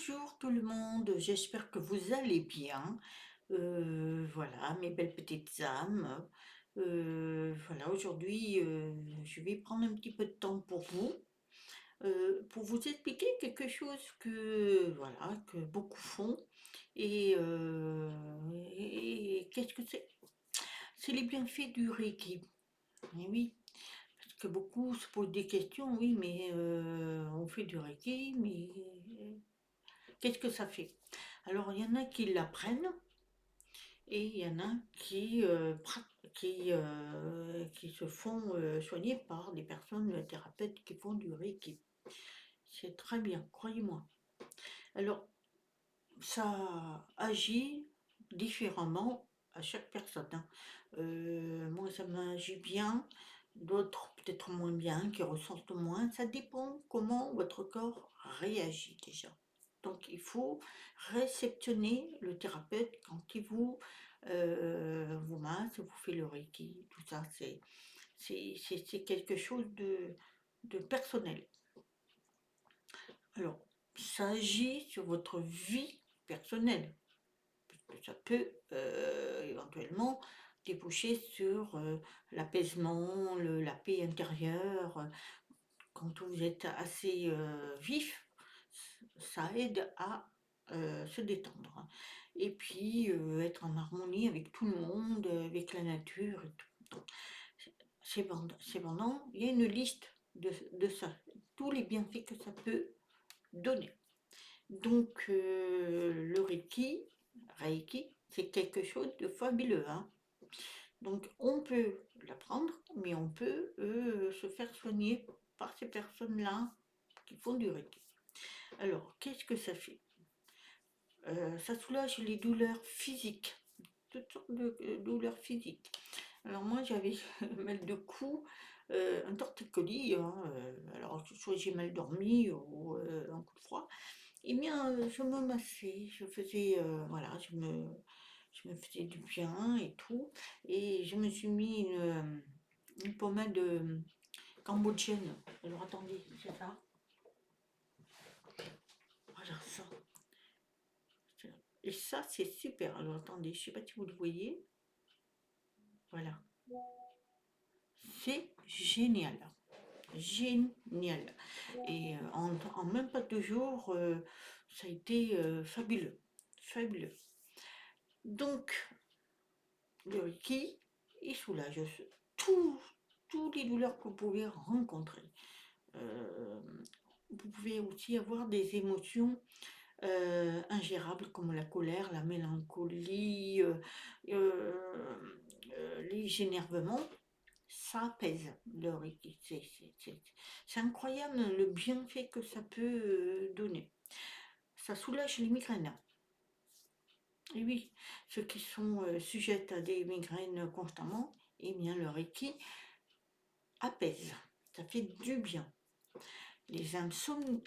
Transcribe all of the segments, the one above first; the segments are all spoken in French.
Bonjour tout le monde, j'espère que vous allez bien. Voilà, mes belles petites âmes. Voilà, aujourd'hui, je vais prendre un petit peu de temps pour vous expliquer quelque chose que, voilà, que beaucoup font. Et qu'est-ce que c'est? C'est les bienfaits du Reiki. Eh oui, parce que beaucoup se posent des questions, oui, mais on fait du Reiki, mais qu'est-ce que ça fait? Alors, il y en a qui l'apprennent et il y en a qui se font soigner par des personnes thérapeutes qui font du Reiki. C'est très bien, croyez-moi. Alors, ça agit différemment à chaque personne, hein. Moi, ça m'agit bien, d'autres peut-être moins bien, qui ressentent moins. Ça dépend comment votre corps réagit déjà. Donc, il faut réceptionner le thérapeute quand il vous masse, vous fait le reiki, tout ça. C'est quelque chose de personnel. Alors, ça agit sur votre vie personnelle. Ça peut éventuellement déboucher sur l'apaisement, la paix intérieure. Quand vous êtes assez vif, ça aide à se détendre, hein. Et puis être en harmonie avec tout le monde, avec la nature et tout. Donc, cependant, il y a une liste de ça, tous les bienfaits que ça peut donner. Donc, le Reiki, c'est quelque chose de fabuleux, hein. Donc, on peut l'apprendre, mais on peut se faire soigner par ces personnes-là qui font du Reiki. Alors, qu'est-ce que ça fait? Ça soulage les douleurs physiques, toutes sortes de douleurs physiques. Alors moi, j'avais mal de cou, un torticolis, hein, alors soit j'ai mal dormi ou un coup de froid. Eh bien, je me massais, je faisais, voilà, je me faisais du bien et tout, et je me suis mis une pommade cambodgienne. Alors attendez, c'est ça? Voilà ça. Et ça, c'est super. Alors attendez, je sais pas si vous le voyez. Voilà. C'est génial. Génial. Et en même pas 2 jours, ça a été fabuleux. Fabuleux. Donc, le Reiki, il soulage tout, toutes les douleurs que vous pouvez rencontrer. Euh, Vous pouvez aussi avoir des émotions ingérables comme la colère, la mélancolie, les énervements. Ça apaise le Reiki. C'est incroyable le bienfait que ça peut donner. Ça soulage les migraines. Et oui, ceux qui sont sujettes à des migraines constamment, eh bien le Reiki apaise. Ça fait du bien. Les insomnies.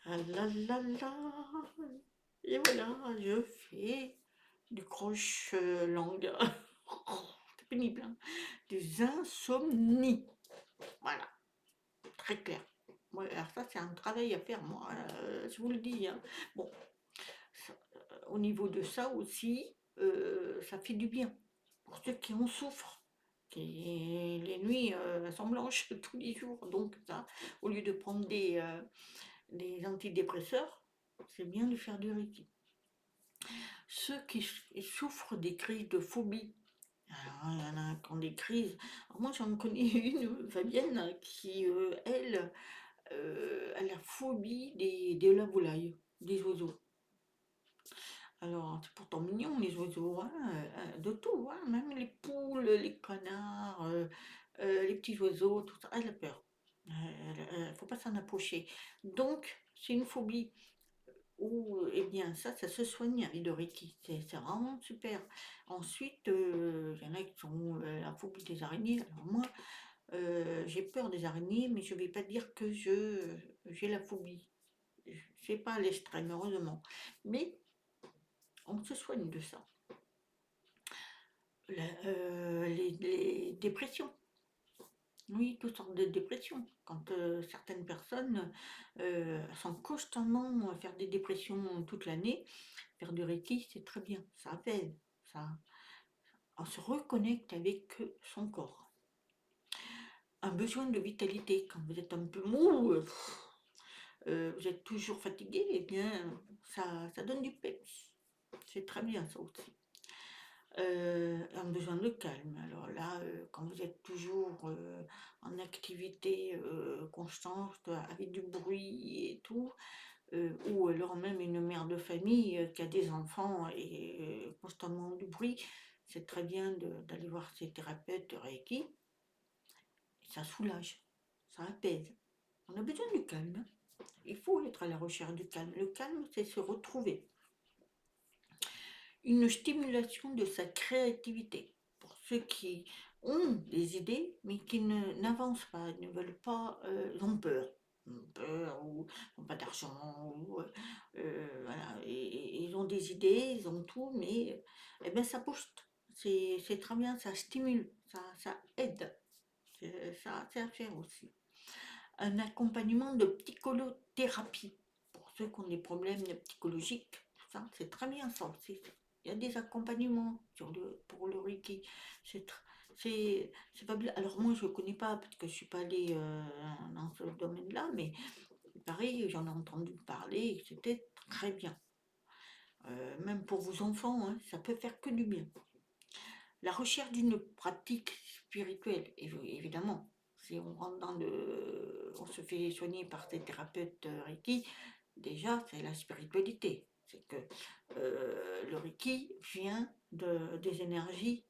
Ah là là là. Et voilà, je fais du croche-langue. C'est pénible, hein. Des insomnies. Voilà, très clair. Ouais, alors ça, c'est un travail à faire, moi, je vous le dis, hein. Bon, au niveau de ça aussi, ça fait du bien pour ceux qui en souffrent. Les nuits sont blanches tous les jours, donc ça, au lieu de prendre des antidépresseurs, c'est bien de faire du Reiki. Ceux qui souffrent des crises de phobie, alors, il y en a qui ont des crises. Alors moi, j'en connais une, Fabienne, qui, elle, a la phobie de la volaille, des oiseaux. Alors, c'est pourtant mignon, les oiseaux, hein, de tout, hein, même les poules, les canards, les petits oiseaux, tout ça, elle a peur. Faut pas s'en approcher. Donc, c'est une phobie. Ou, eh bien, ça se soigne avec le Reiki. C'est vraiment super. Ensuite, il y en a qui ont la phobie des araignées. Alors moi, j'ai peur des araignées, mais je vais pas dire que j'ai la phobie. C'est pas à l'extrême, heureusement. Mais on se soigne de ça. les dépressions. Oui, toutes sortes de dépressions. Quand certaines personnes sont constamment à faire des dépressions toute l'année, faire du Reiki, c'est très bien, ça apaise, ça, on se reconnecte avec son corps. Un besoin de vitalité, quand vous êtes un peu mou, vous êtes toujours fatigué, eh bien, ça donne du peps. C'est très bien ça aussi. Un besoin de calme. Alors là, quand vous êtes toujours en activité constante, avec du bruit et tout, ou alors même une mère de famille qui a des enfants et constamment du bruit, c'est très bien d'aller voir ses thérapeutes de Reiki. Et ça soulage, ça apaise. On a besoin du calme. Il faut être à la recherche du calme. Le calme, c'est se retrouver. Une stimulation de sa créativité. Pour ceux qui ont des idées, mais qui n'avancent pas, ne veulent pas, ils ont peur. Ils ont peur ou n'ont pas d'argent, ou voilà, et ils ont des idées, ils ont tout, mais eh ben, ça booste. C'est très bien, ça stimule, ça aide. Ça, c'est à faire aussi. Un accompagnement de psycholothérapie. Pour ceux qui ont des problèmes psychologiques, ça, c'est très bien ça aussi. Il y a des accompagnements pour le Reiki. C'est pas bien. Alors moi, je ne connais pas, parce que je ne suis pas allée dans ce domaine-là, mais pareil, j'en ai entendu parler, et c'était très bien. Même pour vos enfants, hein, ça peut faire que du bien. La recherche d'une pratique spirituelle, évidemment. Si on rentre on se fait soigner par des thérapeutes Reiki, déjà c'est la spiritualité. C'est que le Reiki vient des énergies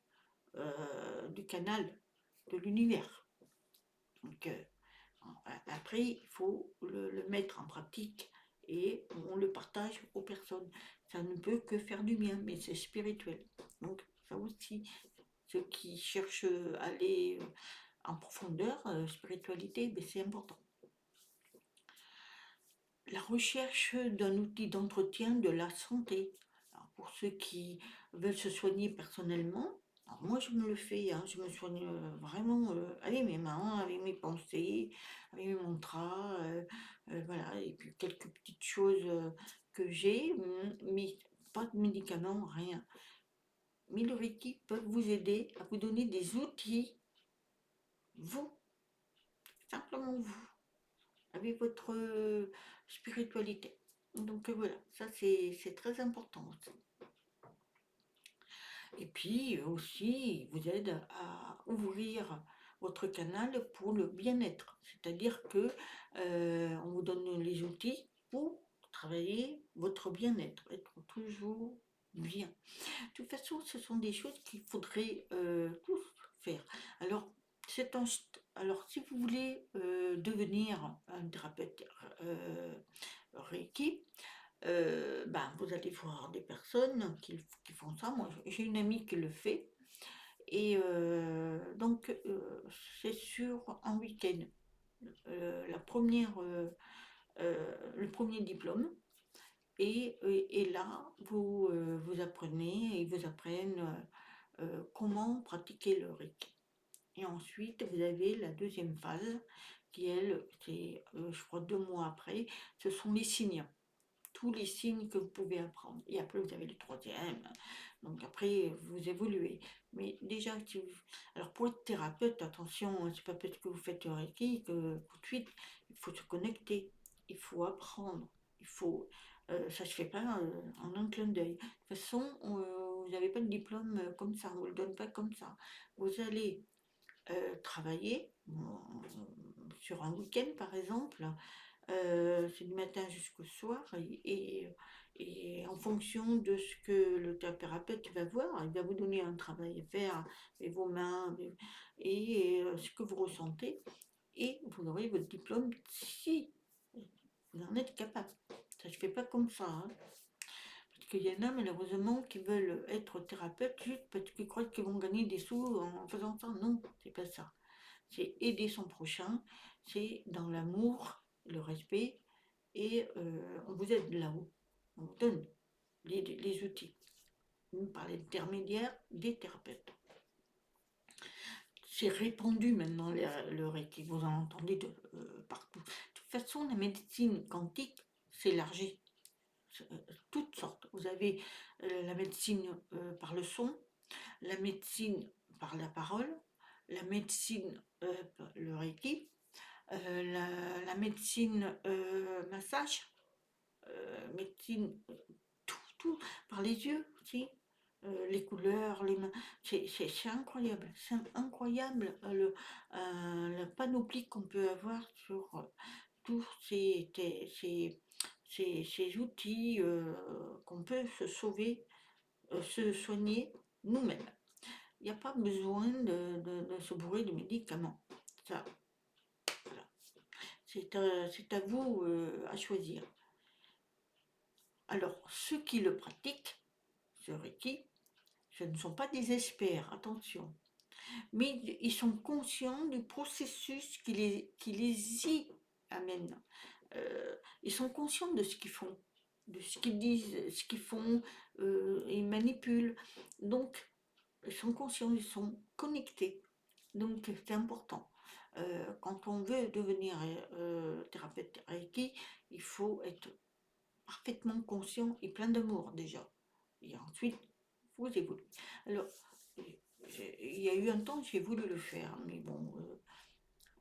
du canal de l'univers. Donc après, il faut le mettre en pratique et on le partage aux personnes. Ça ne peut que faire du bien, mais c'est spirituel. Donc ça aussi, ceux qui cherchent à aller en profondeur, spiritualité, ben, c'est important. La recherche d'un outil d'entretien de la santé. Alors, pour ceux qui veulent se soigner personnellement, alors moi je me le fais, hein, je me soigne vraiment avec mes mains, avec mes pensées, avec mes mantras, voilà, et puis quelques petites choses que j'ai, mais pas de médicaments, rien. Mais le Reiki peut vous aider à vous donner des outils, vous, simplement vous, avec votre spiritualité. Donc voilà, ça c'est très important aussi. Et puis aussi, il vous aide à ouvrir votre canal pour le bien-être. C'est-à-dire que on vous donne les outils pour travailler votre bien-être, être toujours bien. De toute façon, ce sont des choses qu'il faudrait tous faire. Alors, alors, si vous voulez devenir un thérapeute Reiki, ben, vous allez voir des personnes qui font ça. Moi, j'ai une amie qui le fait. Et donc, c'est sur un week-end. La première, le premier diplôme. Et là, vous apprenez, ils vous apprennent comment pratiquer le Reiki. Et ensuite, vous avez la deuxième phase, qui elle, c'est, je crois, 2 mois après, ce sont les signes. Tous les signes que vous pouvez apprendre. Et après, vous avez le troisième. Donc après, vous évoluez. Mais déjà, alors pour être thérapeute, attention, c'est pas parce que vous faites un Reiki que tout de suite, il faut se connecter. Il faut apprendre. Il faut... ça se fait pas en un clin d'œil. De toute façon, vous n'avez pas de diplôme comme ça. On ne le donne pas comme ça. Vous allez travailler sur un week-end, par exemple. C'est du matin jusqu'au soir et en fonction de ce que le thérapeute va voir, il va vous donner un travail à faire avec vos mains et ce que vous ressentez et vous aurez votre diplôme si vous en êtes capable. Ça ne se fait pas comme ça, hein. Parce qu'il y en a malheureusement qui veulent être thérapeutes juste parce qu'ils croient qu'ils vont gagner des sous en faisant ça. Non, c'est pas ça. C'est aider son prochain, c'est dans l'amour, le respect, et on vous aide là-haut. On vous donne les outils par l'intermédiaire des thérapeutes. c'est répandu maintenant le Reiki, vous en entendez partout. De toute façon, la médecine quantique s'élargit, toutes sortes. Vous avez la médecine par le son, la médecine par la parole, la médecine, le Reiki, la médecine massage, médecine, tout, par les yeux aussi, les couleurs, les mains, c'est incroyable, c'est incroyable la panoplie qu'on peut avoir sur tous ces outils qu'on peut se sauver, se soigner nous-mêmes. Il n'y a pas besoin de se bourrer de médicaments. Ça, voilà. C'est à vous à choisir. Alors, ceux qui le pratiquent, ce Reiki, ce ne sont pas des experts, attention, mais ils sont conscients du processus qui les y amène. Ils sont conscients de ce qu'ils font, de ce qu'ils disent, ce qu'ils font, ils manipulent. Donc, ils sont conscients, ils sont connectés. Donc, c'est important. Quand on veut devenir thérapeute Reiki, il faut être parfaitement conscient et plein d'amour déjà. Et ensuite, vous évoluez. Alors, il y a eu un temps, j'ai voulu le faire, mais bon,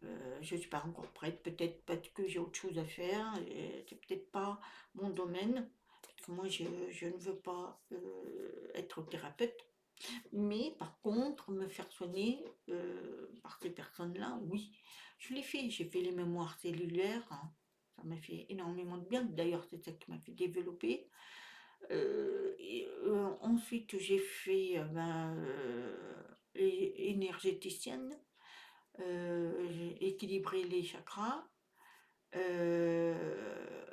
je ne suis pas encore prête, peut-être parce que j'ai autre chose à faire, c'est peut-être pas mon domaine, parce que moi je ne veux pas être thérapeute, mais par contre, me faire soigner par ces personnes-là, oui, je l'ai fait, j'ai fait les mémoires cellulaires, hein. Ça m'a fait énormément de bien, d'ailleurs c'est ça qui m'a fait développer. Ensuite, j'ai fait énergéticienne, j'ai équilibré les chakras,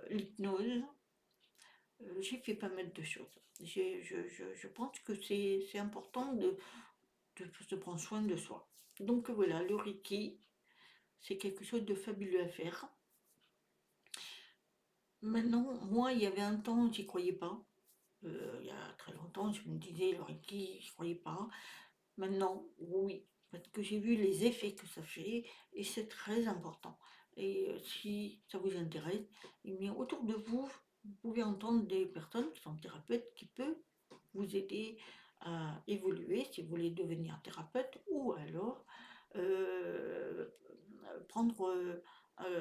l'hypnose, j'ai fait pas mal de choses. Je pense que c'est important de prendre soin de soi. Donc voilà, le Reiki, c'est quelque chose de fabuleux à faire. Maintenant, moi, il y avait un temps, j'y croyais pas. Il y a très longtemps, je me disais, le Reiki, je croyais pas. Maintenant, oui, parce que j'ai vu les effets que ça fait et c'est très important. Et si ça vous intéresse, eh bien, autour de vous, vous pouvez entendre des personnes qui sont thérapeutes qui peuvent vous aider à évoluer si vous voulez devenir thérapeute ou alors euh, prendre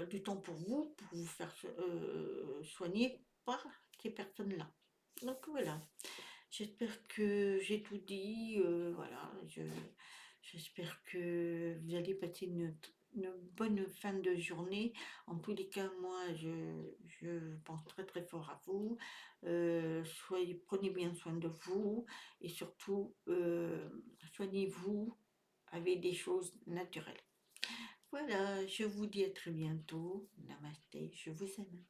du temps pour vous faire soigner par ces personnes-là. Donc voilà. J'espère que j'ai tout dit. Voilà, j'espère que vous allez passer une bonne fin de journée. En tous les cas, moi, je pense très très fort à vous. Prenez bien soin de vous et surtout, soignez-vous avec des choses naturelles. Voilà, je vous dis à très bientôt. Namasté, je vous aime.